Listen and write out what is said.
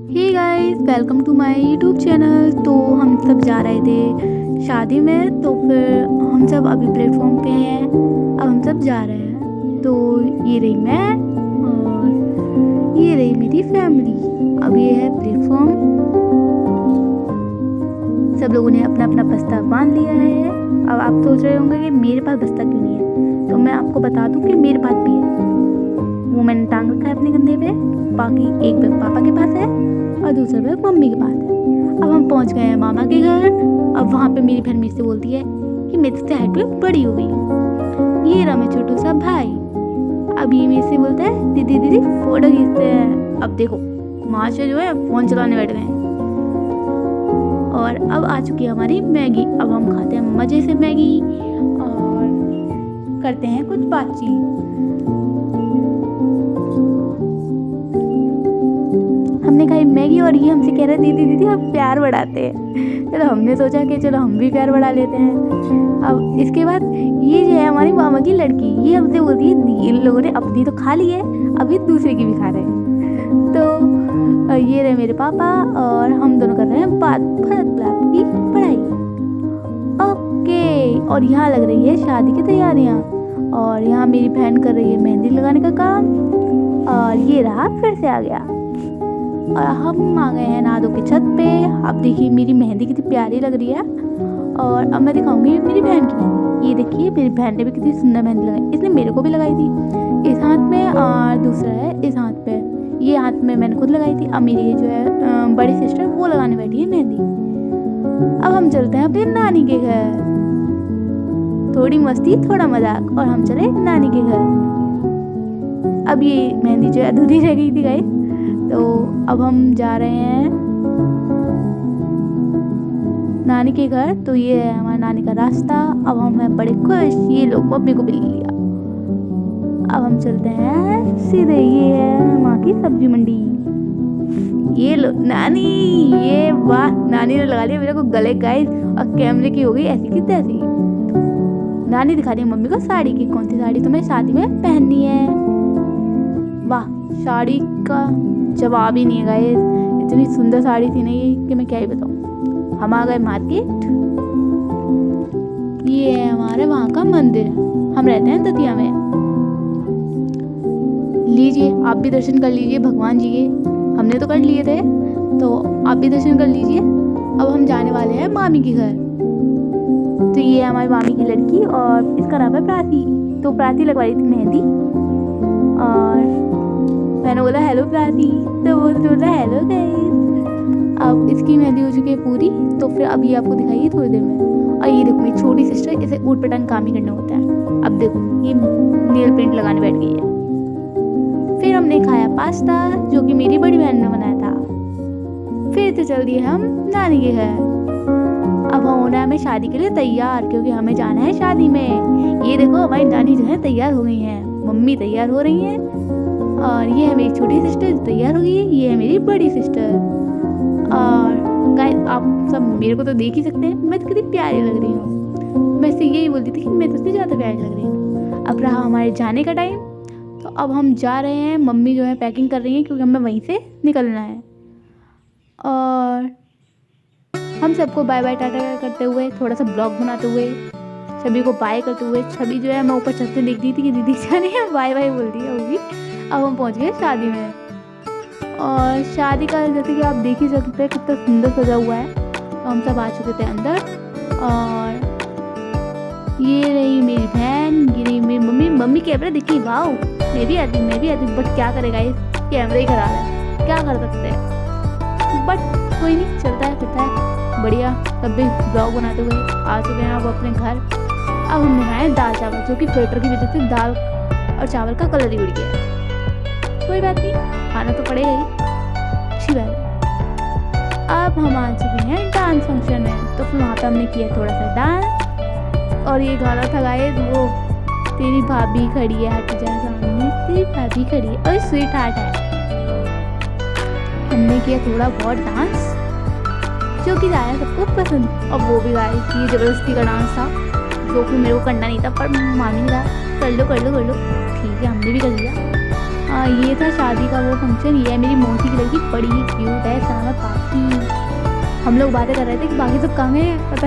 Hey guys, welcome to my YouTube channel. तो हम सब जा रहे थे शादी में, तो फिर हम सब अभी प्लेटफॉर्म पे हैं। अब हम सब जा रहे हैं। तो ये रही मैं और ये रही मेरी फैमिली। अब ये है प्लेटफॉर्म। सब लोगों ने अपना अपना बस्ता बांध लिया है। अब आप सोच रहे होंगे कि मेरे पास बस्ता क्यों नहीं है, तो मैं आपको बता दूं कि मेरे पास भी है। वो मैंने टांग रखा है अपने कंधे पे। बाकी एक बैग पापा के पास है और दूसरा बैग मम्मी के पास है। अब हम पहुंच गए हैं मामा के घर। अब वहाँ पे मेरी बहन मेरे से बोलती है कि मेरे से हाइट में बड़ी हो गई। ये रहा मैं छोटू सा भाई। अब ये मेरे से बोलता है दीदी दीदी फोटो खींचते हैं। अब देखो माशा जो है फ़ोन चलाने बैठ गए हैं। और अब आ चुकी है हमारी मैगी। अब हम खाते हैं मज़े से मैगी और करते हैं कुछ बातचीत। हमने खाई मैगी और ये हमसे कह रहे दीदी दीदी हम प्यार बढ़ाते हैं। चलो हमने सोचा कि चलो हम भी प्यार बढ़ा लेते हैं। अब इसके बाद ये जो है हमारी मामा की लड़की, ये हमसे बोलती है इन लोगों ने अपनी तो खा ली है, अभी दूसरे की भी खा रहे हैं। तो ये रहे मेरे पापा और हम दोनों कर रहे हैं बात भरत लाभ की पढ़ाई। ओके, और यहाँ लग रही है शादी की तैयारियाँ और यहाँ मेरी बहन कर रही है मेहंदी लगाने का काम। और ये रहा फिर से आ गया और हम आ गए हैं नादो की छत पे। अब देखिए मेरी मेहंदी कितनी प्यारी लग रही है। और अब मैं दिखाऊंगी मेरी बहन की मेहंदी। ये देखिए मेरी बहन ने भी कितनी सुंदर मेहंदी लगाई। इसने मेरे को भी लगाई थी इस हाथ में और दूसरा है इस हाथ पे। ये हाथ में मैंने खुद लगाई थी। अब मेरी ये जो है बड़ी सिस्टर वो लगाने बैठी है मेहंदी। अब हम चलते हैं अपनी नानी के घर। थोड़ी मस्ती थोड़ा मजाक और हम चले नानी के घर। अब ये मेहंदी जो है अधूरी रह गई थी गाइस, तो अब हम जा रहे हैं नानी के घर। तो ये है हमारे नानी का रास्ता। अब हम हैं बड़े खुश। ये लोग मम्मी को भी ले लिया। अब हम चलते हैं सीधे। ये है माँ की सब्जी मंडी। ये लो नानी, ये वाह नानी ने लगा लिया मेरे को गले गाइस और कैमरे की हो गई ऐसी की तैसी। नानी दिखा रही है मम्मी को साड़ी की, कौन सी साड़ी तुम्हें शादी में पहननी है। वाह, साड़ी का जवाब ही नहीं है गाइस। इतनी सुंदर साड़ी थी ना ये कि मैं क्या ही बताऊँ। हम आ गए मार्केट। ये है हमारे वहाँ का मंदिर। हम रहते हैं दतिया में। लीजिए आप भी दर्शन कर लीजिए भगवान जी के। हमने तो कर लिए थे, तो आप भी दर्शन कर लीजिए। अब हम जाने वाले हैं मामी के घर। तो ये है हमारी मामी की लड़की और इसका नाम है प्राची। तो प्राची लगवाई थी मेहंदी और मैंने बोला हेलो प्राची, तो वो बोला हेलो गाइस। अब इसकी मेहंदी हो चुकी है पूरी। तो फिर अब ये आपको दिखाइए थोड़ी देर में। और ये देखो मेरी छोटी सिस्टर, इसे ऊट पटांग काम ही करना होता है। अब देखो ये नेल पेंट लगाने बैठ गई है। फिर हमने खाया पास्ता जो कि मेरी बड़ी बहन ने बनाया था। फिर तो चल दिए हम नानी के घर। अब हम होना है हमें शादी के लिए तैयार, क्योंकि हमें जाना है शादी में। ये देखो हमारी नानी जो है तैयार हो गई हैं, मम्मी तैयार हो रही हैं और ये है मेरी छोटी सिस्टर जो तैयार हो गई है। ये है मेरी बड़ी सिस्टर। और गाइस आप सब मेरे को तो देख ही सकते हैं मैं तो कितनी प्यारी लग रही हूँ। मैं इससे यही बोलती थी कि मैं तुझसे ज़्यादा प्यारी लग रही हूँ। अब रहा हमारे जाने का टाइम, तो अब हम जा रहे हैं। मम्मी जो है पैकिंग कर रही हैं क्योंकि हमें वहीं से निकलना है। और हम सबको बाय बाय टाटा करते हुए, थोड़ा सा ब्लॉग बनाते हुए, छवि को बाय करते हुए। छवि जो है मैं ऊपर छत से देख रही थी कि दीदी जाने है, बाय बाय बोल रही है वो भी। अब हम पहुंच गए शादी में। और शादी का जैसे कि आप देख ही सकते हैं कितना सुंदर सजा हुआ है। तो हम सब आ चुके थे अंदर। और ये रही मेरी बहन, ये रही मेरी मम्मी। मम्मी कैमरा देखी, वाओ मैं भी आती बट क्या करेगा ये कैमरा ही खराब है, क्या कर सकते हैं। बट कोई नहीं, चलता है फिरता है बढ़िया। तब भी ब्लॉग बनाते हुए आ चुके हैं अब अपने घर। अब हमने खाए दाल चावल, जो कि फिल्टर की वजह से दाल और चावल का कलर ही उड़ गया है। कोई बात नहीं, खाना तो पड़ेगा ही, अच्छी बात है। अब हम आ चुके हैं डांस फंक्शन में। तो फिर वहाँ पे हमने किया थोड़ा सा डांस। और ये गाना था गाइस वो तेरी भाभी खड़ी है हट जा सामने, तेरी भाभी खड़ी है और स्वीट हार्ट है। हमने किया थोड़ा बहुत डांस जो कि आया सबको पसंद। और वो भी गाइस ये जबरदस्ती का डांस था जो कि मेरे को करना नहीं था, पर मामी ने कहा कर लो ठीक है, हमने भी कर लिया। ये था शादी का वो फंक्शन। ये है मेरी मौसी की लड़की, बड़ी ही क्यूट है, इसका नाम है पापी। हम लोग बातें कर रहे थे कि बाकी सब कहाँ गए हैं, पता